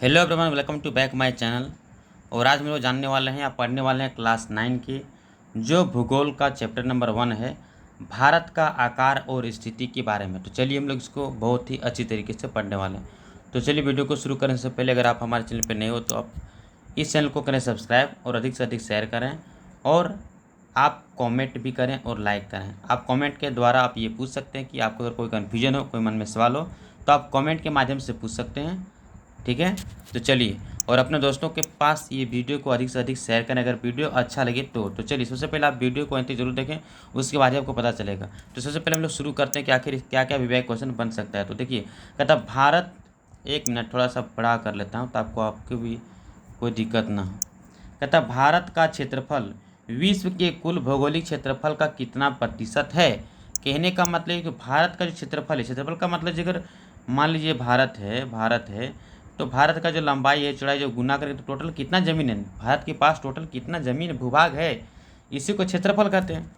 Hello everyone, welcome to back my channel. और आज हम लोग जानने वाले हैं या पढ़ने वाले हैं क्लास 9 की जो भूगोल का चैप्टर नंबर 1 है, भारत का आकार और स्थिति के बारे में। तो चलिए हम लोग इसको बहुत ही अच्छी तरीके से पढ़ने वाले हैं। तो चलिए वीडियो को शुरू करने से पहले अगर आप हमारे चैनल पर नए हो तो आप इस चैनल को करें सब्सक्राइब और अधिक से अधिक शेयर करें, और आप कमेंट भी करें और लाइक करें। आप कमेंट के द्वारा आप ये पूछ सकते हैं कि आपको अगर कोई कन्फ्यूजन हो, कोई मन में सवाल हो, तो आप कमेंट के माध्यम से पूछ सकते हैं। ठीक है, तो चलिए, और अपने दोस्तों के पास ये वीडियो को अधिक से अधिक शेयर करें अगर वीडियो अच्छा लगे तो चलिए सबसे पहले आप वीडियो को अंत तक जरूर देखें, उसके बाद ही आपको पता चलेगा। तो सबसे पहले हम लोग शुरू करते हैं कि आखिर क्या क्या विवेक क्वेश्चन बन सकता है। तो देखिए, कहता भारत, एक मिनट थोड़ा सा बड़ा कर लेता हूँ तो आपको भी कोई दिक्कत ना हो। कहता भारत का क्षेत्रफल विश्व के कुल भौगोलिक क्षेत्रफल का कितना प्रतिशत है। कहने का मतलब है कि भारत का जो क्षेत्रफल है, क्षेत्रफल का मतलब अगर मान लीजिए भारत है तो भारत का जो लंबाई है, चौड़ाई जो गुना करके तो टोटल कितना ज़मीन है, भारत के पास टोटल कितना ज़मीन भूभाग है, इसी को क्षेत्रफल कहते हैं।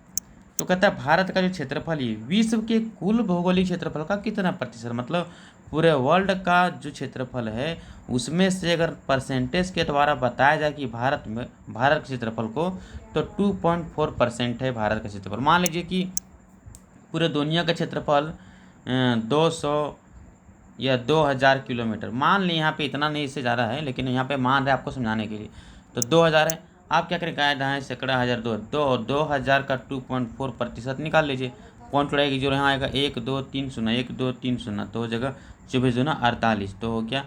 तो कहता है भारत का जो क्षेत्रफल है विश्व के कुल भौगोलिक क्षेत्रफल का कितना प्रतिशत, मतलब पूरे वर्ल्ड का जो क्षेत्रफल है उसमें से अगर परसेंटेज के द्वारा बताया जाए कि भारत के क्षेत्रफल को, तो 2.4% है भारत का क्षेत्रफल। मान लीजिए कि पूरे दुनिया का क्षेत्रफल 200 या 2000 किलोमीटर, मान ली यहाँ पे इतना नहीं, इससे ज़्यादा है, लेकिन यहाँ पे मान रहे आपको समझाने के लिए, तो 2000 है। आप क्या करें, गाय दाएँ सैकड़ा हज़ार 2000 का 2.4% निकाल लीजिए। पॉइंट उड़ाएगी जो यहाँ आएगा 1 2 3 0 1 2 3 0, तो हो जाएगा 24 दूना 48। तो हो गया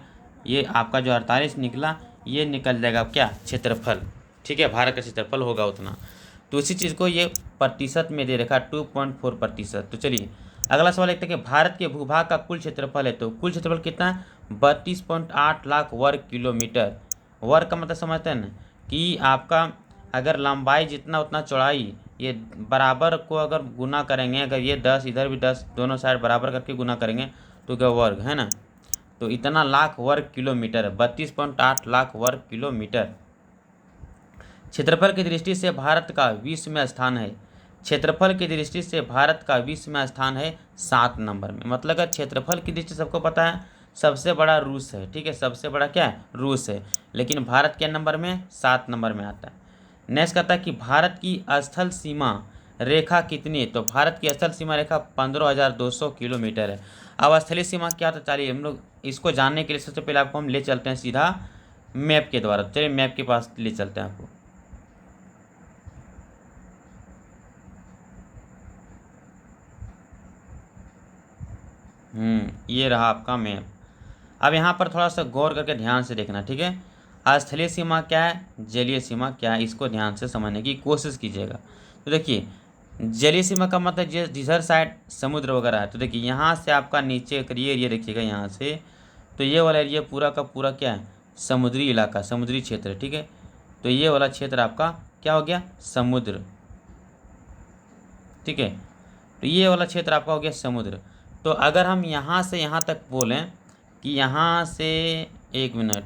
ये आपका जो 48 निकला, ये निकल जाएगा क्या, क्षेत्रफल। ठीक है, भारत का क्षेत्रफल होगा उतना। तो उसी चीज़ को ये प्रतिशत में दे रखा 2.4%। तो चलिए अगला सवाल देखते हैं कि भारत के भूभाग का कुल क्षेत्रफल है, तो कुल क्षेत्रफल कितना है, 32.8 लाख वर्ग किलोमीटर। वर्ग का मतलब समझते हैं ना कि आपका अगर लंबाई जितना उतना चौड़ाई, ये बराबर को अगर गुना करेंगे, अगर ये 10 इधर भी 10, दोनों साइड बराबर करके गुना करेंगे तो क्या वर्ग है ना, तो इतना लाख वर्ग किलोमीटर है, 32.8 लाख वर्ग किलोमीटर। क्षेत्रफल की दृष्टि से भारत का विश्व में स्थान है, क्षेत्रफल की दृष्टि से भारत का विश्व में स्थान है 7 नंबर में। मतलब अगर क्षेत्रफल की दृष्टि सबको पता है सबसे बड़ा रूस है, ठीक है, सबसे बड़ा क्या है, रूस है, लेकिन भारत के नंबर में 7 नंबर में आता है। नेक्स्ट कहता है कि भारत की स्थल सीमा रेखा कितनी है, तो भारत की स्थल सीमा रेखा 15,200 किलोमीटर है। अब स्थलीय सीमा क्या होता है, चलिए हम लोग इसको जानने के लिए सबसे पहले आपको हम ले चलते हैं सीधा मैप के द्वारा। चलिए मैप के पास ले चलते हैं आपको। ये रहा आपका मैप। अब यहाँ पर थोड़ा सा गौर करके ध्यान से देखना, ठीक है। स्थलीय सीमा क्या है, जलीय सीमा क्या है, इसको ध्यान से समझने की कोशिश कीजिएगा। तो देखिए, जलीय सीमा का मतलब जिधर साइड समुद्र वगैरह है, तो देखिए यहाँ से आपका नीचे करिए एरिया देखिएगा यहाँ से, तो ये वाला एरिया पूरा का पूरा क्या है, समुद्री इलाका, समुद्री क्षेत्र, ठीक है। तो ये वाला क्षेत्र आपका क्या हो गया, समुद्र, ठीक है। तो ये वाला क्षेत्र आपका हो गया समुद्र। तो अगर हम यहाँ से यहाँ तक बोलें कि यहाँ से, एक मिनट,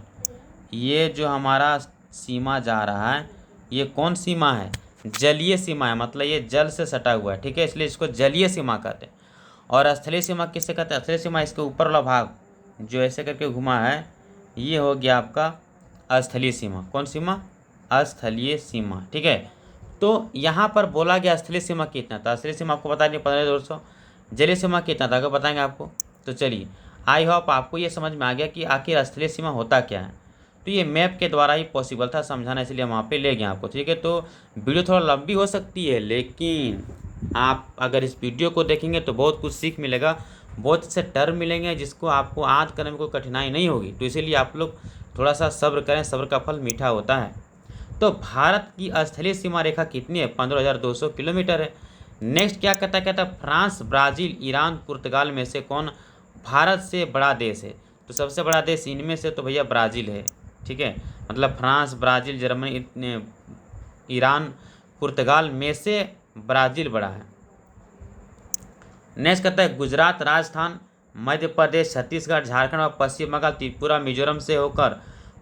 ये जो हमारा सीमा जा रहा है ये कौन सीमा है, जलीय सीमा है, मतलब ये जल से सटा हुआ है, ठीक है, इसलिए इसको जलीय सीमा कहते हैं। और स्थलीय सीमा किससे कहते हैं, स्थलीय सीमा इसके ऊपर वाला भाग जो ऐसे करके घुमा है, ये हो गया आपका स्थलीय सीमा। कौन सीमा, स्थलीय सीमा, ठीक है। तो यहाँ पर बोला गया स्थलीय सीमा कितना था, स्थलीय सीमा आपको बता दें 15,200, जलीय सीमा कितना था अगर बताएंगे आपको। तो चलिए, आई होप आपको ये समझ में आ गया कि आखिर स्थलीय सीमा होता क्या है। तो ये मैप के द्वारा ही पॉसिबल था समझाना, इसलिए हम वहाँ पे ले गए आपको, ठीक है। तो वीडियो थोड़ा लंबी हो सकती है, लेकिन आप अगर इस वीडियो को देखेंगे तो बहुत कुछ सीख मिलेगा, बहुत से टर्म मिलेंगे जिसको आपको आज करने में कोई कठिनाई नहीं होगी। तो इसीलिए आप लोग थोड़ा सा सब्र करें, सब्र का फल मीठा होता है। तो भारत की स्थलीय सीमा रेखा कितनी है, 15,200 किलोमीटर है। नेक्स्ट क्या कहता है फ्रांस, ब्राज़ील, ईरान, पुर्तगाल में से कौन भारत से बड़ा देश है। तो सबसे बड़ा देश इनमें से तो भैया ब्राज़ील है, ठीक है। मतलब फ्रांस, ब्राज़ील, जर्मनी, इतने, ईरान, पुर्तगाल में से ब्राज़ील बड़ा है। नेक्स्ट कहता है गुजरात, राजस्थान, मध्य प्रदेश, छत्तीसगढ़, झारखंड और पश्चिम बंगाल, त्रिपुरा, मिजोरम से होकर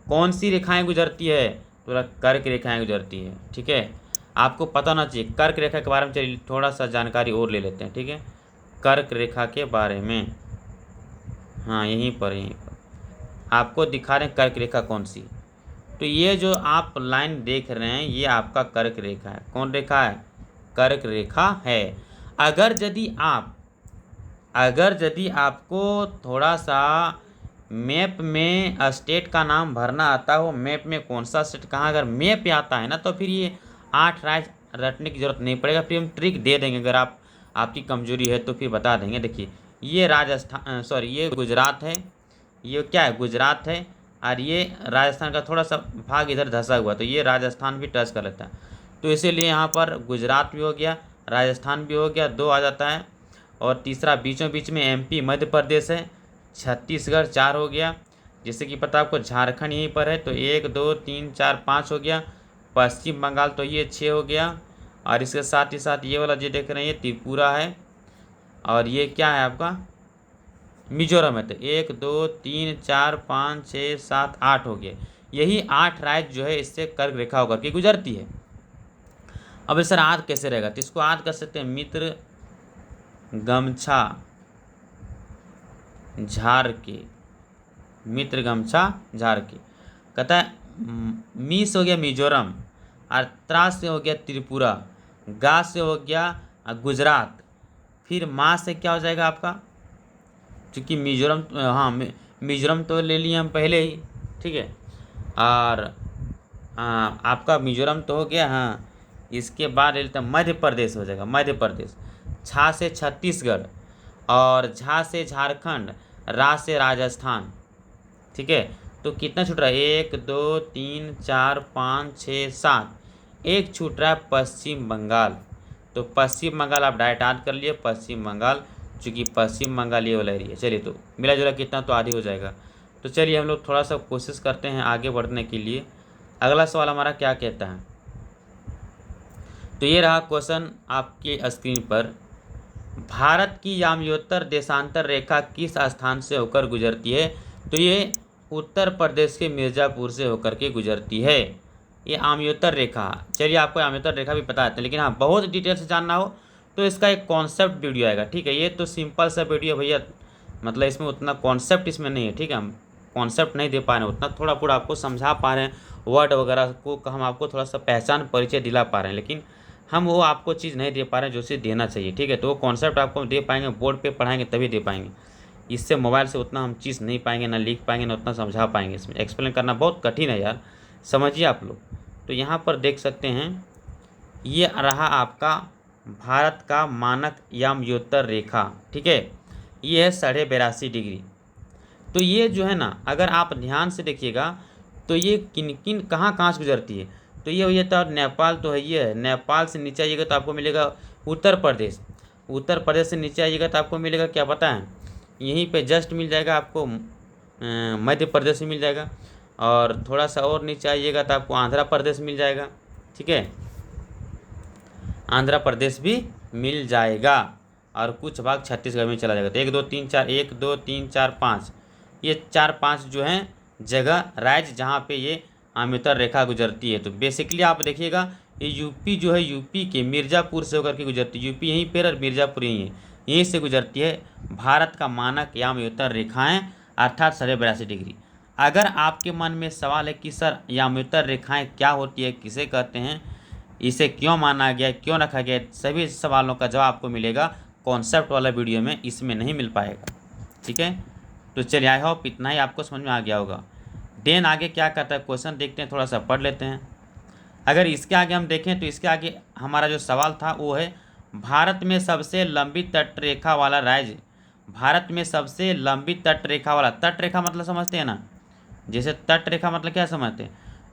कौन सी रेखाएं गुजरती है, तो कर्क रेखाएं गुजरती है, ठीक है। आपको पता होना चाहिए कर्क रेखा के बारे में। चलिए थोड़ा सा जानकारी और ले लेते हैं, ठीक है, कर्क रेखा के बारे में। हाँ, यहीं पर आपको दिखा रहे हैं कर्क रेखा कौन सी। तो ये जो आप लाइन देख रहे हैं ये आपका कर्क रेखा है। कौन रेखा है? कर्क रेखा है। अगर यदि आपको थोड़ा सा मैप में स्टेट का नाम भरना आता हो, मैप में कौन सा स्टेट कहाँ, अगर मैप पे आता है ना, तो फिर ये 8 राज्य रटने की जरूरत नहीं पड़ेगा, फिर हम ट्रिक दे देंगे। अगर आपकी कमजोरी है तो फिर बता देंगे। देखिए ये राजस्थान, सॉरी ये गुजरात है, ये क्या है? गुजरात है। और ये राजस्थान का थोड़ा सा भाग इधर धंसा हुआ, तो ये राजस्थान भी टच कर लेता है। तो इसीलिए यहाँ पर गुजरात भी हो गया, राजस्थान भी हो गया, 2 आ जाता है। और तीसरा बीचों बीच में एमपी मध्य प्रदेश है, छत्तीसगढ़ 4 हो गया। जैसे कि पता आपको झारखंड यहीं पर है, तो 1 2 3 4 5 हो गया। पश्चिम बंगाल तो ये 6 हो गया। और इसके साथ ही साथ ये वाला जो देख रहे हैं ये त्रिपुरा है। और ये क्या है आपका? मिजोरम है। तो 1 2 3 4 5 6 7 8 हो गए। यही 8 राज्य जो है इससे कर्क रेखा होकर के गुजरती है। अब सर आद कैसे रहेगा? तो इसको आद कर सकते हैं मित्र गमछा झार के, मित्र गमछा झार के। कहता है मी से हो गया मिजोरम, और त्रा से हो गया त्रिपुरा, गा से हो गया गुजरात, फिर माँ से क्या हो जाएगा आपका? क्योंकि मिजोरम, हाँ मिजोरम तो ले लिए हम पहले ही, ठीक है। और आपका मिजोरम तो हो गया, हाँ। इसके बाद ले लेते हैं मध्य प्रदेश हो जाएगा, मध्य प्रदेश। छा से छत्तीसगढ़, और झा से झारखंड, रा से राजस्थान, ठीक है। तो कितना छूट रहा है? 1 2 3 4 5 6 7, एक छूट रहा है पश्चिम बंगाल। तो पश्चिम बंगाल आप डायरेक्ट याद कर लिए, पश्चिम बंगाल, चूँकि पश्चिम बंगाल ये वाला एरिया। चलिए तो मिला जुला कितना, तो आधी हो जाएगा। तो चलिए हम लोग थोड़ा सा कोशिश करते हैं आगे बढ़ने के लिए। अगला सवाल हमारा क्या कहता है? तो ये रहा क्वेश्चन आपके स्क्रीन पर। भारत की याम्योत्तर देशांतर रेखा किस स्थान से होकर गुजरती है? तो ये उत्तर प्रदेश के मिर्ज़ापुर से होकर के गुजरती है, ये आम्योत्तर रेखा। चलिए आपको आम्योत्तर रेखा भी पता है, लेकिन हाँ बहुत डिटेल से जानना हो तो इसका एक कॉन्सेप्ट वीडियो आएगा, ठीक है। ये तो सिंपल सा वीडियो भैया, मतलब इसमें उतना कॉन्सेप्ट इसमें नहीं है, ठीक है। हम कॉन्सेप्ट नहीं दे पा रहे हैं उतना, थोड़ा पूरा आपको समझा पा रहे हैं, वर्ड वगैरह को हम आपको थोड़ा सा पहचान परिचय दिला पा रहे हैं, लेकिन हम वो आपको चीज़ नहीं दे पा रहे हैं जो चीज़ देना चाहिए, ठीक है। तो वो कॉन्सेप्ट आपको दे पाएंगे, बोर्ड पे पढ़ाएंगे तभी दे पाएंगे। इससे मोबाइल से उतना हम चीज़ नहीं पाएंगे, ना लिख पाएंगे, ना उतना समझा पाएंगे। इसमें एक्सप्लेन करना बहुत कठिन है यार, समझिए आप लोग। तो यहाँ पर देख सकते हैं ये रहा आपका भारत का मानक याम्योत्तर रेखा, ठीक है। ये है 82.5 डिग्री। तो ये जो है ना, अगर आप ध्यान से देखिएगा तो ये किन किन कहाँ कहाँ से गुजरती है। तो ये भैया तो नेपाल तो है, ये है। नेपाल से नीचे आइएगा तो आपको मिलेगा उत्तर प्रदेश। उत्तर प्रदेश से नीचे आइएगा तो आपको मिलेगा क्या पता है? यहीं पे जस्ट मिल जाएगा आपको मध्य प्रदेश में मिल जाएगा। और थोड़ा सा और नीचे आइएगा तो आपको आंध्र प्रदेश मिल जाएगा, ठीक है। आंध्र प्रदेश भी मिल जाएगा, और कुछ भाग छत्तीसगढ़ में चला जाएगा। तो 1 2 3 4, 1 2 3 4 5, ये 4 5 जो हैं जगह राज्य जहाँ पे ये आम्योत्तर रेखा गुजरती है। तो बेसिकली आप देखिएगा ये यूपी जो है, यूपी के मिर्ज़ापुर से होकर के गुजरती है। यूपी यहीं पर और मिर्ज़ापुर यहीं है, यहीं से गुजरती है भारत का मानक याम्योत्तर रेखाएँ, अर्थात 82.5 डिग्री। अगर आपके मन में सवाल है कि सर याम्योत्तर रेखाएँ क्या होती है, किसे कहते हैं, इसे क्यों माना गया, क्यों रखा गया, सभी सवालों का जवाब आपको मिलेगा कॉन्सेप्ट वाला वीडियो में, इसमें नहीं मिल पाएगा, ठीक है। तो चलिए आई होप इतना ही आपको समझ में आ गया होगा। देन आगे क्या कहता है क्वेश्चन देखते हैं, थोड़ा सा पढ़ लेते हैं। अगर इसके आगे हम देखें तो इसके आगे हमारा जो सवाल था वो है भारत में सबसे लंबी तटरेखा वाला राज्य। भारत में सबसे लंबी तटरेखा वाला, तटरेखा मतलब समझते हैं ना, जैसे तटरेखा मतलब क्या समझते हैं?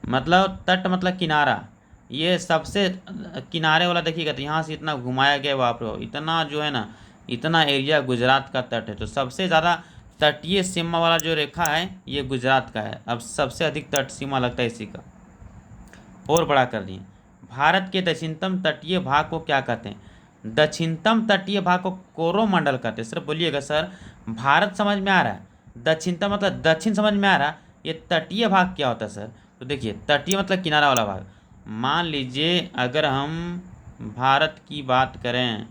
मतलब तट मतलब किनारा, ये सबसे किनारे वाला देखिएगा तो यहाँ से इतना घुमाया गया, बाप रे, इतना जो है ना, इतना एरिया गुजरात का तट है। तो सबसे ज़्यादा तटीय सीमा वाला जो रेखा है ये गुजरात का है। अब सबसे अधिक तट सीमा लगता है इसी का, और बड़ा कर दिए। भारत के दक्षिणतम तटीय भाग को क्या कहते हैं? दक्षिणतम तटीय भाग को कोरोमंडल कहते हैं। सर बोलिएगा सर, भारत समझ में आ रहा है, दक्षिणतम मतलब दक्षिण समझ में आ रहा है, ये तटीय भाग क्या होता है सर? तो देखिए तटीय मतलब किनारा वाला भाग। मान लीजिए अगर हम भारत की बात करें,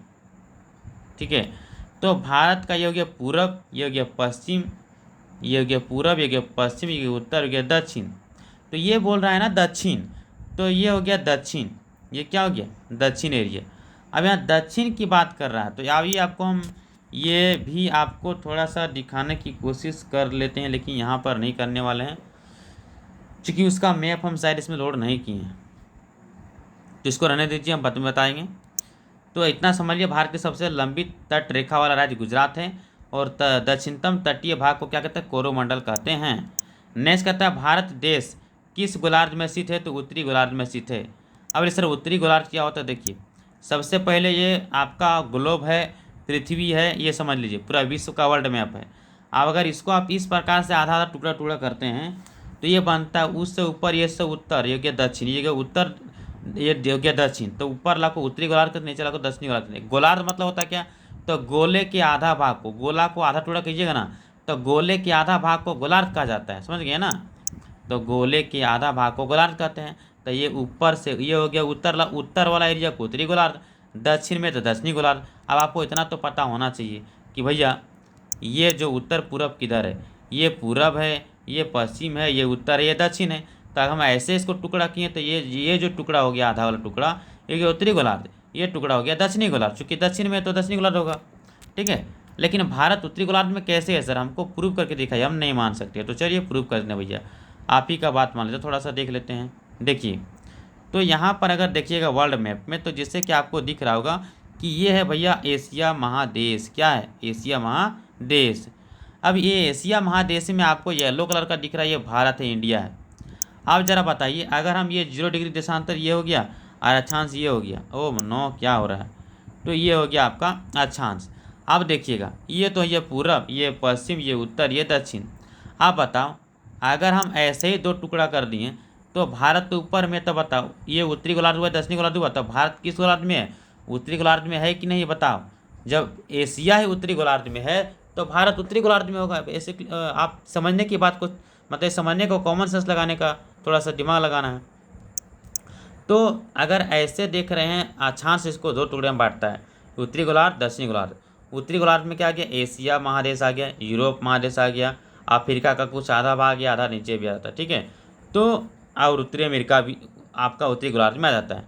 ठीक है, तो भारत का ये हो गया पूरब, ये हो गया पश्चिम, ये हो गया पूरब, ये हो गया पश्चिम, ये हो गया उत्तर, हो गया दक्षिण। तो ये बोल रहा है ना दक्षिण, तो ये हो गया दक्षिण, ये क्या हो गया दक्षिण एरिया। अब यहाँ दक्षिण की बात कर रहा है, तो अभी आपको हम ये भी आपको थोड़ा सा दिखाने की कोशिश कर लेते हैं, लेकिन यहाँ पर नहीं करने वाले हैं क्योंकि उसका मैप हम शायद इसमें लोड नहीं किए हैं, तो इसको रहने दीजिए, हम बताएंगे। तो इतना समझ लिया, भारत की सबसे लंबी तट रेखा वाला राज्य गुजरात है, और दक्षिणतम तटीय भाग को क्या कहते हैं, कोरोमंडल कहते हैं। नेक्स्ट कहता है भारत देश किस गोलार्ध में स्थित है, तो उत्तरी गोलार्ध में स्थित है। अब सर उत्तरी गोलार्ध क्या होता है, देखिए सबसे पहले ये आपका ग्लोब है, पृथ्वी है, ये समझ लीजिए पूरा विश्व का वर्ल्ड मैप है। अब अगर इसको आप इस प्रकार से आधा आधा टुकड़ा टुकड़ा करते हैं तो ये बनता है उससे ऊपर, ये से उत्तर, ये क्या दक्षिण, ये क्या उत्तर, ये हो गया दक्षिण। तो ऊपर लाखो उत्तरी गोलार्ध के, नीचे लाखो दक्षिणी गोलार्ध। गोलार्ध मतलब होता है क्या, तो गोले के आधा भाग को, गोला को आधा टुकड़ा कीजिएगा ना, तो गोले के आधा भाग को गोलार्ध कहा जाता है, समझ गए ना। तो गोले के आधा भाग को गोलार्ध कहते हैं। तो ये ऊपर से ये हो गया उत्तर वाला एरिया को उत्तरी गोलार्ध, दक्षिण में तो दक्षिणी गोलार्ध। अब आपको इतना तो पता होना चाहिए कि भैया ये जो उत्तर पूरब किधर है, ये पूरब है, ये पश्चिम है, ये उत्तर है, ये दक्षिण है। तो हम ऐसे इसको टुकड़ा किए तो ये जो टुकड़ा हो गया आधा वाला टुकड़ा, ये उत्तरी गोलार्ध, ये टुकड़ा हो गया दक्षिणी गोलार्ध, चूँकि दक्षिण में तो दक्षिणी गोलार्ध होगा, ठीक है। लेकिन भारत उत्तरी गोलार्ध में कैसे है सर, हमको प्रूव करके दिखाइए, हम नहीं मान सकते। तो चलिए प्रूव कर देना भैया, आप ही का बात मान लेते, थोड़ा सा देख लेते हैं। देखिए तो यहाँ पर अगर देखिएगा वर्ल्ड मैप में, तो जिससे कि आपको दिख रहा होगा कि ये है भैया एशिया महादेश, क्या है एशिया महादेश। अब ये एशिया महादेश में आपको येलो कलर का दिख रहा है, ये भारत है, इंडिया है। अब जरा बताइए अगर हम ये 0 डिग्री देशांतर ये हो गया और अक्षांश ये हो गया, ओ नो क्या हो रहा है, तो ये हो गया आपका अक्षांश। अब देखिएगा ये तो ये पूरब, ये पश्चिम, ये उत्तर, ये दक्षिण। आप बताओ अगर हम ऐसे ही दो टुकड़ा कर दिए तो भारत के ऊपर में, तो बताओ ये उत्तरी गोलार्ध हुआ दक्षिणी गोलार्ध हुआ, तो भारत किस गोलार्ध में है, उत्तरी गोलार्ध में है कि नहीं बताओ। जब एशिया ही उत्तरी गोलार्ध में है तो भारत उत्तरी गोलार्ध में होगा। ऐसे आप समझने की बात को, मतलब समझने को, कॉमन सेंस लगाने का थोड़ा सा दिमाग लगाना है। तो अगर ऐसे देख रहे हैं अक्षांश इसको दो टुकड़े में बांटता है, उत्तरी गोलार्ध दक्षिणी गोलार्ध। उत्तरी गोलार्ध में क्या आ गया, एशिया महादेश आ गया, यूरोप महादेश आ गया, अफ्रीका का कुछ आधा भाग या आधा नीचे भी आता है, ठीक है। तो और उत्तरी अमेरिका भी आपका उत्तरी गोलार्ध में आ जाता है।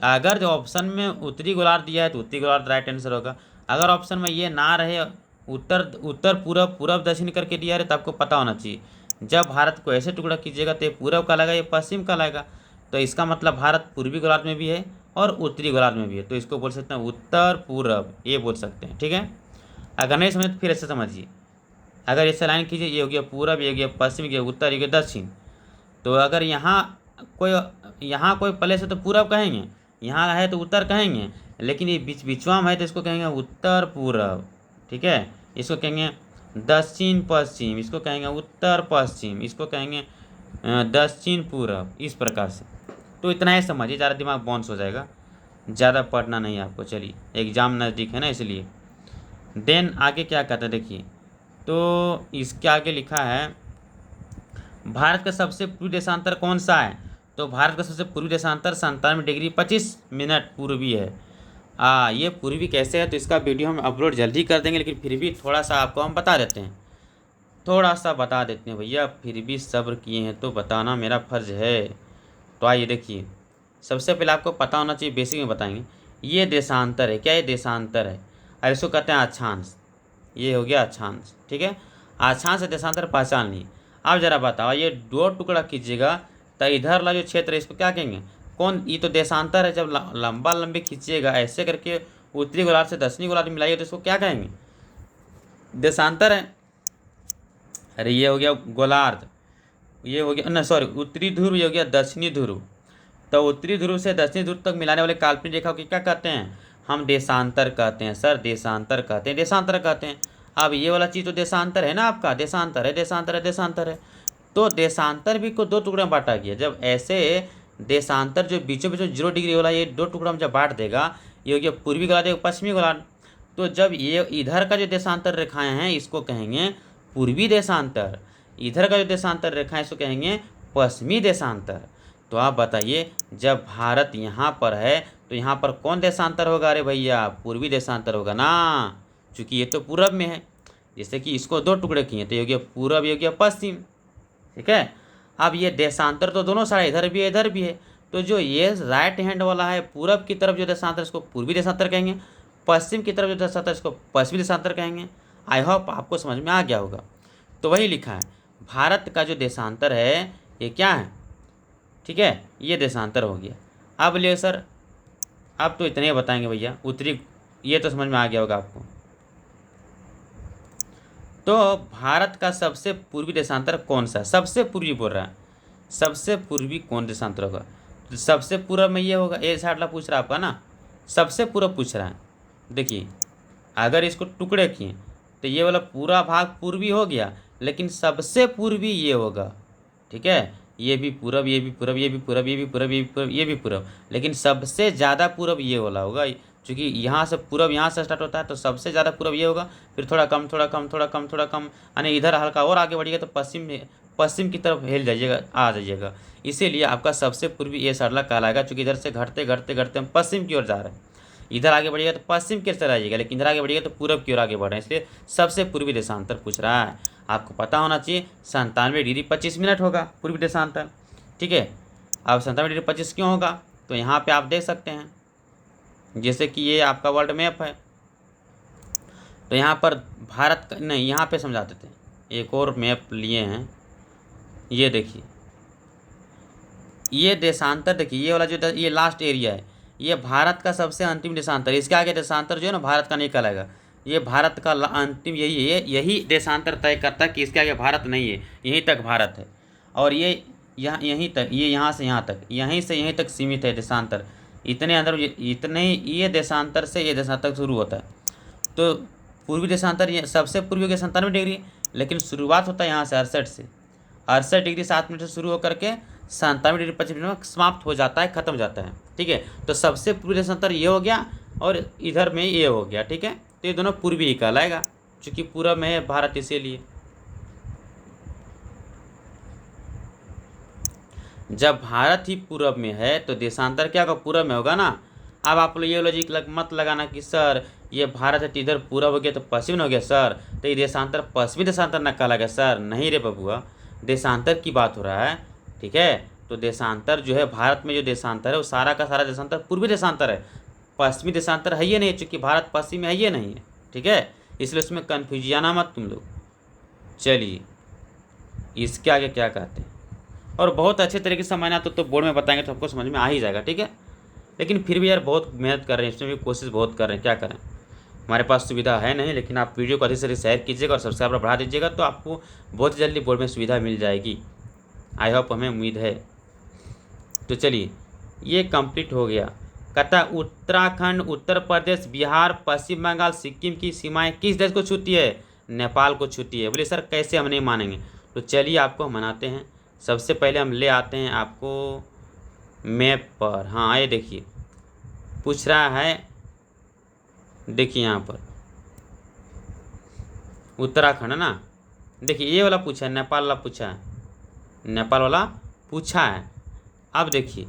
अगर जो ऑप्शन में उत्तरी गोलार्ध दिया है तो उत्तरी गोलार्ध राइट आंसर होगा। अगर ऑप्शन में ये ना रहे, उत्तर पूरब, पूरब दक्षिण करके दिया है, तो आपको पता होना चाहिए जब भारत को ऐसे टुकड़ा कीजिएगा तो ये पूरब का लाएगा, ये पश्चिम का लाएगा। तो इसका मतलब भारत पूर्वी गोलार्ध में भी है और उत्तरी गोलार्ध में भी है, तो इसको बोल सकते हैं उत्तर पूरब, ये बोल सकते हैं, ठीक है। अगर नहीं समझे तो फिर ऐसे समझिए, अगर ऐसे लाइन कीजिए, ये हो गया पूरब, ये हो गया पश्चिम, ये उत्तर, ये गया दक्षिण। तो अगर यहाँ कोई प्लेस है तो पूरब कहेंगे, यहाँ है तो उत्तर कहेंगे, लेकिन ये बिचवा में है तो इसको कहेंगे उत्तर पूरब, ठीक है। इसको कहेंगे दक्षिण पश्चिम, इसको कहेंगे उत्तर पश्चिम, इसको कहेंगे दक्षिण पूरब, इस प्रकार से। तो इतना ही समझिए, ज़्यादा दिमाग बाउंस हो जाएगा, ज़्यादा पढ़ना नहीं आपको। चलिए एग्ज़ाम नज़दीक है ना इसलिए। देन आगे क्या कहता है देखिए, तो इसके आगे लिखा है भारत का सबसे पूर्वी देशांतर कौन सा है, तो भारत का सबसे पूर्वी देशांतर 97 डिग्री 25 मिनट पूर्वी है। ये पूर्वी कैसे है तो इसका वीडियो हम अपलोड जल्दी कर देंगे, लेकिन फिर भी थोड़ा सा आपको हम बता देते हैं, थोड़ा सा बता देते हैं भैया, फिर भी सब्र किए हैं तो बताना मेरा फ़र्ज़ है। तो आइए देखिए, सबसे पहले आपको पता होना चाहिए, बेसिक में बताएंगे। ये देशांतर है, क्या ये देशांतर है, और इसको कहते हैं अक्षांश, ये हो गया अक्षांश, ठीक है। अक्षांश से देशांतर पहचान ली। अब जरा बताओ ये दो टुकड़ा कीजिएगा तो इधर वाला जो क्षेत्र है इसको क्या कहेंगे, कौन, ये तो देशांतर है। जब लंबा लंबी खींचिएगा ऐसे करके उत्तरी गोलार्ध से दक्षिणी गोलार्ध मिलाइए तो इसको क्या कहेंगे, देशांतर है। अरे ये हो गया गोलार्ध, ये हो गया ना, सॉरी उत्तरी ध्रुव, ये हो गया दक्षिणी ध्रुव। तो उत्तरी ध्रुव से दक्षिणी ध्रुव तक मिलाने वाले काल्पनिक रेखा को क्या कहते हैं, हम देशांतर कहते हैं सर, देशांतर कहते हैं, देशांतर कहते हैं। अब ये वाला चीज़ तो देशांतर है ना आपका, देशांतर है, देशांतर है, देशांतर है। तो देशांतर भी को दो टुकड़े में बांटा गया। जब ऐसे देशांतर जो बीचों बीचों 0 डिग्री वाला ये दो टुकड़ा में जब बांट देगा, ये हो गया पूर्वी गोलार्ध, पश्चिमी गोलार्ध। तो जब ये इधर का जो देशांतर रेखाएं हैं इसको कहेंगे पूर्वी देशांतर, इधर का जो देशांतर रेखाएं इसको कहेंगे पश्चिमी देशांतर। तो आप बताइए जब भारत यहाँ पर है तो यहाँ पर कौन देशांतर होगा, अरे भैया पूर्वी देशांतर होगा ना, क्योंकि ये तो पूरब में है। जैसे कि इसको दो टुकड़े किए तो ये हो गया पूरब, ये हो गया पश्चिम, ठीक है। अब ये देशांतर तो दोनों साइड इधर भी है इधर भी है, तो जो ये राइट हैंड वाला है पूरब की तरफ जो देशांतर इसको पूर्वी देशांतर कहेंगे, पश्चिम की तरफ जो देशांतर इसको पश्चिमी देशांतर कहेंगे। आई होप आपको समझ में आ गया होगा। तो वही लिखा है, भारत का जो देशांतर है ये क्या है, ठीक है, ये देशांतर हो गया। अब ले सर, अब तो इतने बताएंगे भैया, उत्तरी, ये तो समझ में आ गया होगा आपको। तो भारत का सबसे पूर्वी देशांतर कौन सा है, सबसे पूर्वी बोल रहा है, सबसे पूर्वी कौन देशांतर होगा, तो सबसे पूर्व में ये होगा, ए साइड पूछ रहा है आपका ना, सबसे पूर्व पूछ रहा है। देखिए अगर इसको टुकड़े किए तो ये वाला पूरा भाग पूर्वी हो गया, लेकिन सबसे पूर्वी ये होगा, ठीक है, ये भी पूरब, ये भी पूरब, ये भी पूरब, ये भी पूरब, ये भी पूरब, ये भी पूरब, लेकिन सबसे ज़्यादा पूरब ये वाला होगा, क्योंकि यहाँ से पूरब यहाँ से स्टार्ट होता है, तो सबसे ज़्यादा पूरब ये होगा, फिर थोड़ा कम थोड़ा कम थोड़ा कम थोड़ा कम, यानी इधर हल्का और आगे बढ़िएगा तो पश्चिम में, पश्चिम की तरफ हिल जाइएगा, आ जाइएगा। इसीलिए आपका सबसे पूर्वी ये सरला कहलाएगा, क्योंकि इधर से घटते घटते घटते हम पश्चिम की ओर जा रहे हैं। इधर आगे बढ़िएगा तो पश्चिम की ओर चला जाइएगा, लेकिन इधर आगे बढ़िएगा तो पूरब की ओर आगे बढ़ रहे हैं, इसलिए सबसे पूर्वी देशांतर पूछ रहा है। आपको पता होना चाहिए 97 डिग्री 25 मिनट होगा पूर्वी देशांतर, ठीक है। अब 97 डिग्री 25 क्यों होगा, तो यहाँ पे आप देख सकते हैं, जैसे कि ये आपका वर्ल्ड मैप है, तो यहाँ पर भारत का नहीं, यहाँ पे समझा देते हैं, एक और मैप लिए हैं, ये देखिए, ये देशांतर देखिए, ये वाला जो ये लास्ट एरिया है, ये भारत का सबसे अंतिम देशांतर, इसके आगे देशांतर जो है ना भारत का नहीं कहलाएगा, ये भारत का अंतिम यही है, यही देशांतर तय करता है कि इसके आगे भारत नहीं है, यहीं तक भारत है। और ये यहाँ यहीं तक, ये यहाँ से यहाँ तक, यहीं से यहीं तक सीमित है देशांतर, इतने अंदर इतने, ये देशांतर से ये देशांतर शुरू होता है। तो पूर्वी देशांतर ये सबसे पूर्वी हो गया 97 डिग्री, लेकिन शुरुआत होता है यहाँ से 68 से, 68 डिग्री 7 मिनट से शुरू होकर के 97 डिग्री 25 मिनट में समाप्त हो जाता है, खत्म हो जाता है, ठीक है। तो सबसे पूर्वी देशांतर ये हो गया और इधर में ये हो गया, ठीक है। तो ये दोनों पूर्वी ही कहलाएगा, चूँकि पूरब में है भारत, इसीलिए जब भारत ही पूरब में है तो देशांतर क्या होगा, पूरब में होगा ना। अब आप लोग ये लॉजिक मत लगाना कि सर ये भारत है तो इधर पूरब हो गया तो पश्चिम में हो गया सर, तो ये देशांतर पश्चिमी देशांतर न कहलाएगा सर, नहीं रे बबुआ, देशांतर की बात हो रहा है, ठीक है। तो देशांतर जो है भारत में जो देशांतर है वो सारा का सारा देशांतर पूर्वी देशांतर है, पश्चिमी देशांतर है ये नहीं, चूँकि भारत पश्चिम में है ये नहीं है, ठीक है, इसलिए उसमें कन्फ्यूजियाना मत तुम लोग। चलिए इसके आगे क्या कहते हैं, और बहुत अच्छे तरीके से समझना तो बोर्ड में बताएंगे तो आपको समझ में आ ही जाएगा, ठीक है। लेकिन फिर भी यार बहुत मेहनत कर रहे हैं, इसमें भी कोशिश बहुत कर रहे हैं, क्या करें, हमारे पास सुविधा है नहीं, लेकिन आप वीडियो को अधिक से अधिक शेयर कीजिएगा और सब्सक्राइबर बढ़ा दीजिएगा, तो आपको बहुत जल्दी बोर्ड में सुविधा मिल जाएगी, आई होप, हमें उम्मीद है। तो चलिए ये कंप्लीट हो गया। कहता उत्तराखंड, उत्तर प्रदेश, बिहार, पश्चिम बंगाल, सिक्किम की सीमाएं किस देश को छूती है, नेपाल को छूती है। बोले सर कैसे, हम नहीं मानेंगे, तो चलिए आपको हम मनाते हैं। सबसे पहले हम ले आते हैं आपको मैप पर, हाँ ये देखिए पूछ रहा है, देखिए यहाँ पर उत्तराखंड है ना, देखिए ये वाला पूछा है, नेपाल वाला पूछा है, नेपाल वाला पूछा है। अब देखिए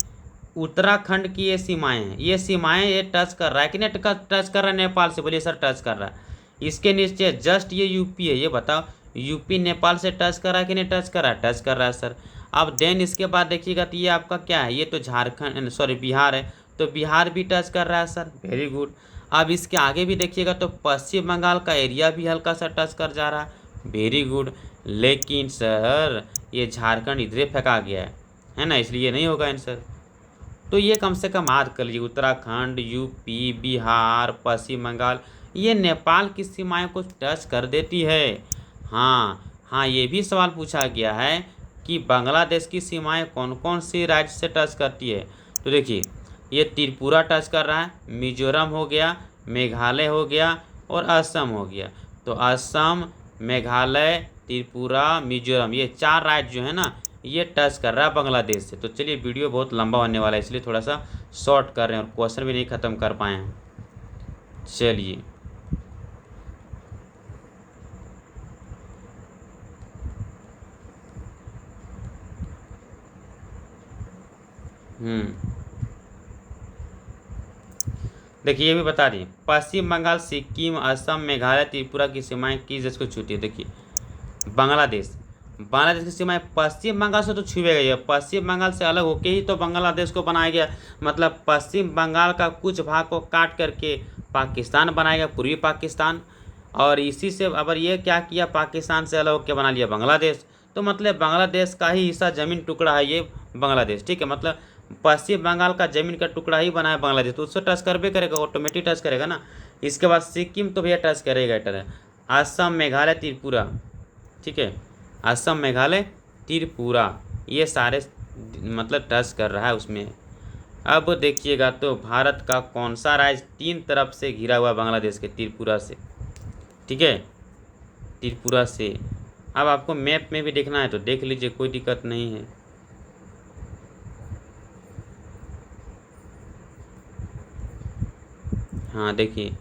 उत्तराखंड की ये सीमाएं हैं, ये सीमाएं ये टच कर रहा है कि नहीं टच कर रहा है नेपाल से, बोलिए सर टच कर रहा है। इसके नीचे जस्ट ये यूपी है, ये बताओ यूपी नेपाल से टच कर रहा है कि नहीं टच कर रहा है, टच कर रहा है सर। अब देन इसके बाद देखिएगा तो ये आपका क्या है, ये तो झारखंड सॉरी बिहार है, तो बिहार भी टच कर रहा है सर, वेरी गुड। अब इसके आगे भी देखिएगा तो पश्चिम बंगाल का एरिया भी हल्का सा टच कर जा रहा है, वेरी गुड। लेकिन सर ये झारखंड इधरे फेंका गया है ना, इसलिए ये नहीं होगा आंसर। तो ये कम से कम याद कर लीजिए, उत्तराखंड, यूपी, बिहार, पश्चिम बंगाल, ये नेपाल की सीमाएं को टच कर देती है। हाँ हाँ, ये भी सवाल पूछा गया है कि बांग्लादेश की सीमाएं कौन कौन सी राज्य से टच करती है। तो देखिए ये त्रिपुरा टच कर रहा है, मिजोरम हो गया, मेघालय हो गया और असम हो गया। तो असम, मेघालय, त्रिपुरा, मिजोरम, ये 4 राज्य जो है ना ये टच कर रहा है बांग्लादेश से। तो चलिए वीडियो बहुत लंबा होने वाला है, इसलिए थोड़ा सा शॉर्ट कर रहे हैं और क्वेश्चन भी नहीं ख़त्म कर पाए हैं। चलिए देखिए ये भी बता दिए, पश्चिम बंगाल, सिक्किम, असम, मेघालय, त्रिपुरा की सीमाएं किस देश को छूती है। देखिए बांग्लादेश, बांग्लादेश की सीमाएं पश्चिम बंगाल से तो छुएगा ही, पश्चिम बंगाल से अलग होके ही तो बांग्लादेश को बनाया गया। मतलब पश्चिम बंगाल का कुछ भाग को काट करके पाकिस्तान बनाएगा, पूर्वी पाकिस्तान, और इसी से अगर ये क्या किया, पाकिस्तान से अलग होकर बना लिया बांग्लादेश। तो मतलब बांग्लादेश का ही हिस्सा जमीन टुकड़ा है ये बांग्लादेश, ठीक है। मतलब पश्चिम बंगाल का जमीन का टुकड़ा ही बना है बांग्लादेश, तो उससे टच करबे करेगा, ऑटोमेटिक टच करेगा ना। इसके बाद सिक्किम तो भैया टच करेगा टर, असम, मेघालय, त्रिपुरा, ठीक है। असम, मेघालय, त्रिपुरा, ये सारे मतलब टच कर रहा है उसमें। अब देखिएगा तो भारत का कौन सा राज्य तीन तरफ से घिरा हुआ बांग्लादेश के, त्रिपुरा से, ठीक है, त्रिपुरा से। अब आपको मैप में भी देखना है तो देख लीजिए, कोई दिक्कत नहीं है। हाँ देखिए,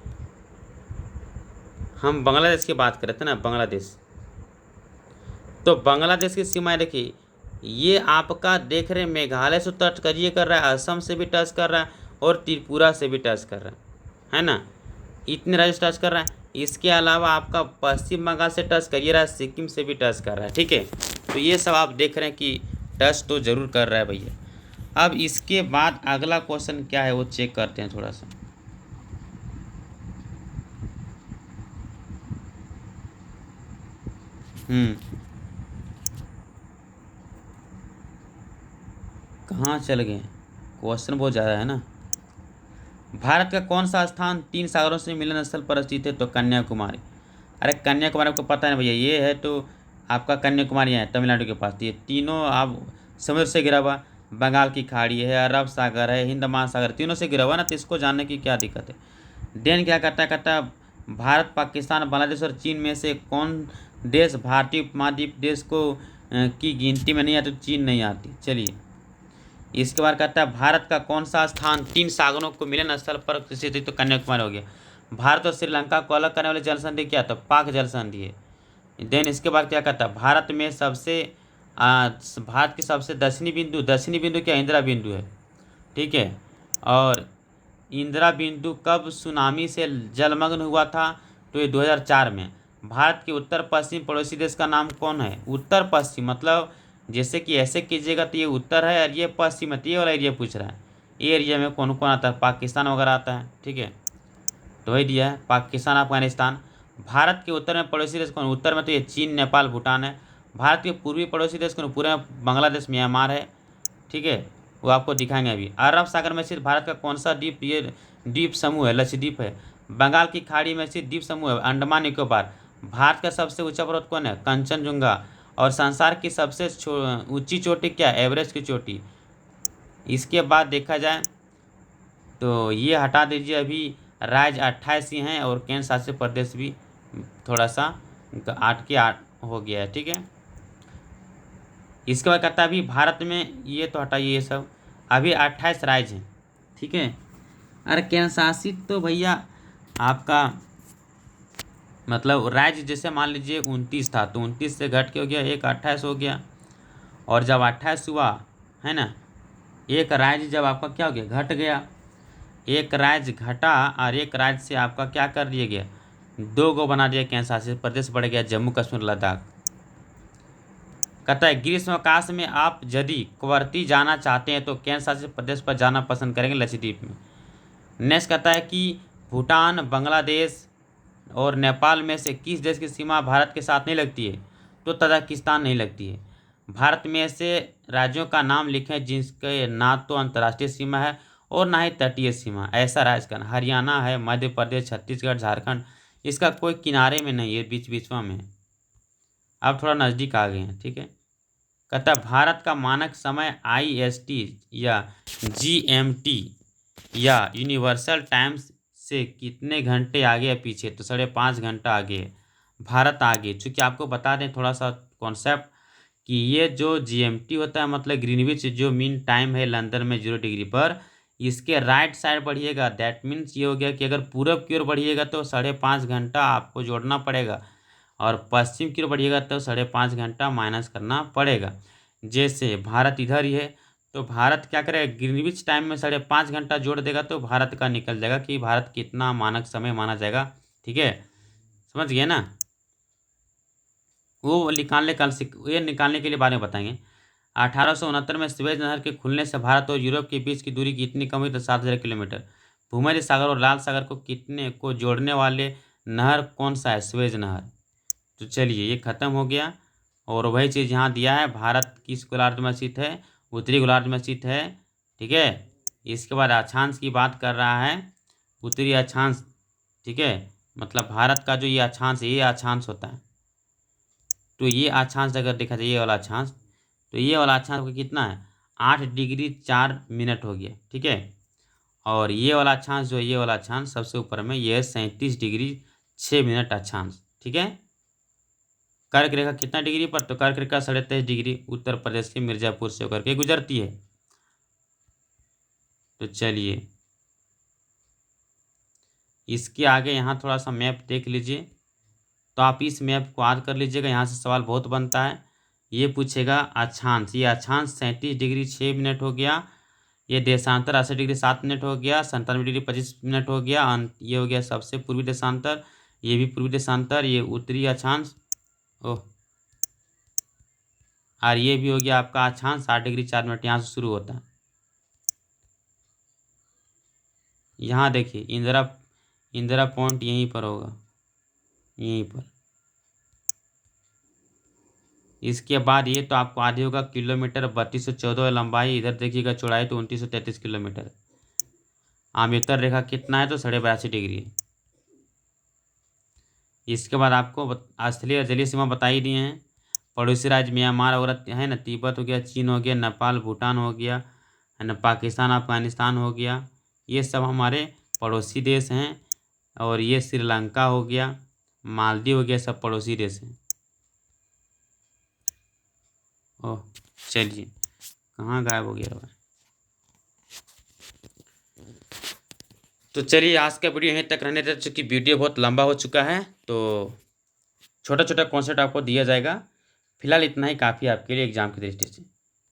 हम बांग्लादेश की बात कर रहे थे ना, बांग्लादेश, तो बांग्लादेश की सीमाएं देखिए, ये आपका देख रहे मेघालय से टच करिए कर रहा है, असम से भी टच कर रहा है, और त्रिपुरा से भी टच कर रहा है ना। इतने राज्य टच कर रहा है। इसके अलावा आपका पश्चिम बंगाल से टच करिए रहा है, सिक्किम से भी टच कर रहा है, ठीक है। तो ये सब आप देख रहे हैं कि टच तो ज़रूर कर रहा है भैया। अब इसके बाद अगला क्वेश्चन क्या है वो चेक करते हैं थोड़ा सा। कहाँ चल गए, क्वेश्चन बहुत ज़्यादा है ना। भारत का कौन सा स्थान तीन सागरों से मिलन स्थल पर स्थित है, तो कन्याकुमारी। अरे कन्याकुमारी आपको पता है ना भैया, ये है तो आपका कन्याकुमारी है तमिलनाडु के पास। ये तीनों आप समुद्र से घिरा हुआ, बंगाल की खाड़ी है, अरब सागर है, हिंद महासागर, तीनों से घिरा हुआ ना, तो इसको जानने की क्या दिक्कत है। देन क्या करता है, कहता है भारत, पाकिस्तान, बांग्लादेश और चीन में से कौन देश भारतीय उपमहाद्वीप देश को की गिनती में नहीं आती, तो चीन नहीं आती। चलिए इसके बाद कहता है भारत का कौन सा स्थान तीन सागरों को मिलन स्थल पर स्थित है, तो कन्याकुमारी हो गया। भारत और श्रीलंका को अलग करने वाली जल संधि क्या, तो पाक जल संधि है। देन इसके बाद क्या कहता है, भारत में सबसे भारत की सबसे दक्षिणी बिंदु क्या, इंदिरा बिंदु है, ठीक है। और इंदिरा बिंदु कब सुनामी से जलमग्न हुआ था, तो ये 2004 में। भारत के उत्तर पश्चिम पड़ोसी देश का नाम कौन है, उत्तर पश्चिम, मतलब जैसे कि ऐसे कीजिएगा तो ये उत्तर है और ये पश्चिम है, तो ये वाला एरिया पूछ रहा है। ये एरिया में कौन कौन आता है, पाकिस्तान वगैरह आता है, ठीक है। तो वही दिया है, पाकिस्तान, अफगानिस्तान। भारत के उत्तर में पड़ोसी देश कौन, उत्तर में तो ये चीन, नेपाल, भूटान है। भारत के पूर्वी पड़ोसी देश कौन, पूरे बांग्लादेश, म्यांमार है, ठीक है। वो आपको दिखाएंगे अभी। अरब सागर में स्थित भारत का कौन सा द्वीप, ये द्वीप समूह है, लक्षद्वीप है। बंगाल की खाड़ी में स्थित द्वीप समूह है, अंडमान निकोबार। भारत का सबसे ऊंचा पर्वत कौन है, कंचनजुंगा। और संसार की सबसे ऊंची चोटी क्या, एवरेस्ट की चोटी। इसके बाद देखा जाए तो ये हटा दीजिए, अभी राज्य 28 ही हैं और केंद्र शासित प्रदेश भी थोड़ा सा 8 के 8 हो गया है, ठीक है। इसके बाद कहता है अभी भारत में, ये तो हटाइए ये सब, अभी 28 राज्य हैं, ठीक है। अरे केंद्र शासित तो भैया आपका मतलब राज्य जैसे मान लीजिए 29 था, तो 29 से घट के हो गया एक, 28 हो गया। और जब 28 हुआ है ना, एक राज्य जब आपका क्या हो गया, घट गया, एक राज्य घटा और एक राज्य से आपका क्या कर दिया गया, 2 गो बना दिया केंद्र शासित प्रदेश, बढ़ गया जम्मू कश्मीर, लद्दाख। कहता है ग्रीष्मावकाश में आप यदि कवर्ती जाना चाहते हैं तो केंद्र शासित प्रदेश पर जाना पसंद करेंगे, लक्षद्वीप में। नेक्स्ट कहता है कि भूटान, बांग्लादेश और नेपाल में से किस देश की सीमा भारत के साथ नहीं लगती है, तो तजाकिस्तान नहीं लगती है। भारत में से राज्यों का नाम लिखें जिसके ना तो अंतर्राष्ट्रीय सीमा है और ना ही तटीय सीमा। ऐसा राज्य का हरियाणा है, मध्य प्रदेश, छत्तीसगढ़, झारखंड, इसका कोई किनारे में नहीं है, बीच बीचवा में। अब थोड़ा नज़दीक आ गए हैं, ठीक है। कहता है भारत का मानक समय IST या GMT या यूनिवर्सल टाइम्स से कितने घंटे आगे या पीछे, तो 5.5 घंटा आगे है भारत, आगे। चूँकि आपको बता दें थोड़ा सा कॉन्सेप्ट कि ये जो GMT होता है मतलब ग्रीनविच जो मीन टाइम है लंदन में 0 डिग्री पर, इसके राइट साइड बढ़िएगा, दैट मीन्स ये हो गया कि अगर पूरब की ओर बढ़िएगा तो 5.5 घंटा आपको जोड़ना पड़ेगा, और पश्चिम की ओर बढ़िएगा तो 5.5 घंटा माइनस करना पड़ेगा। जैसे भारत इधर ही है तो भारत क्या करेगा, ग्रीनविच टाइम में 5.5 घंटा जोड़ देगा तो भारत का निकल जाएगा कि भारत कितना मानक समय माना जाएगा। ठीक है, समझ गए ना। वो ये निकालने के लिए बारे में बताएंगे। 1869 में स्वेज नहर के खुलने से भारत और यूरोप के बीच की दूरी कितनी कम हुई, तो 7,000 किलोमीटर। भूमध्य सागर और लाल सागर को जोड़ने वाले नहर कौन सा है, स्वेज नहर। तो चलिए ये खत्म हो गया। और वही चीज़ यहाँ दिया है, भारत किस गोलार्ध में स्थित है, उत्तरी गोलार्ध में स्थित है। ठीक है, इसके बाद अक्षांश की बात कर रहा है, उत्तरी अक्षांश। ठीक है, मतलब भारत का जो ये अक्षांश है, ये अक्षांश होता है। तो ये अक्षांश अगर देखा जाए, ये वाला अक्षांश, तो ये वाला अक्षांश का कितना है, 8 डिग्री 4 मिनट हो गया। ठीक है, और ये वाला अक्षांश जो है, ये वाला अक्षांश सबसे ऊपर में, ये है 37 डिग्री 6 मिनट अक्षांश। ठीक है, कर्क रेखा कितना डिग्री पर, तो कर्क रेखा 23.5 डिग्री उत्तर प्रदेश के मिर्जापुर से होकर के गुजरती है। तो चलिए इसके आगे यहाँ थोड़ा सा मैप देख लीजिए। तो आप इस मैप को याद कर लीजिएगा, यहाँ से सवाल बहुत बनता है। ये पूछेगा अक्षांश, ये अक्षांश 37 डिग्री 6 मिनट हो गया। ये देशांतर 80 डिग्री 7 मिनट हो गया। 97 डिग्री 25 मिनट हो गया। ये हो गया सबसे पूर्वी देशांतर, ये भी पूर्वी देशांतर, ये उत्तरी अक्षांश। ओह, और ये भी हो गया आपका अक्षांश 8 डिग्री 4 मिनट, यहाँ से शुरू होता है। यहाँ देखिए इंदिरा पॉइंट यहीं पर होगा, यहीं पर। इसके बाद ये तो आपको आधी होगा किलोमीटर, 3214 लंबाई। इधर देखिएगा चौड़ाई तो 2933 किलोमीटर। आम्योत्तर रेखा कितना है, तो 82.5 डिग्री है। इसके बाद आपको स्थलीय और जलीय सीमा बता ही दिए हैं। पड़ोसी राज्य म्यांमार वगैरह है ना, तिब्बत हो गया, चीन हो गया, नेपाल भूटान हो गया, है ना, पाकिस्तान अफगानिस्तान हो गया। ये सब हमारे पड़ोसी देश हैं। और ये श्रीलंका हो गया, मालदीव हो गया, सब पड़ोसी देश हैं। ओह, चलिए कहाँ गायब हो गया भाई। तो चलिए आज का वीडियो यहीं तक रहने देते, चूँकि वीडियो बहुत लंबा हो चुका है। तो छोटा छोटा कॉन्सेप्ट आपको दिया जाएगा। फिलहाल इतना ही काफ़ी है आपके लिए एग्जाम की दृष्टि से।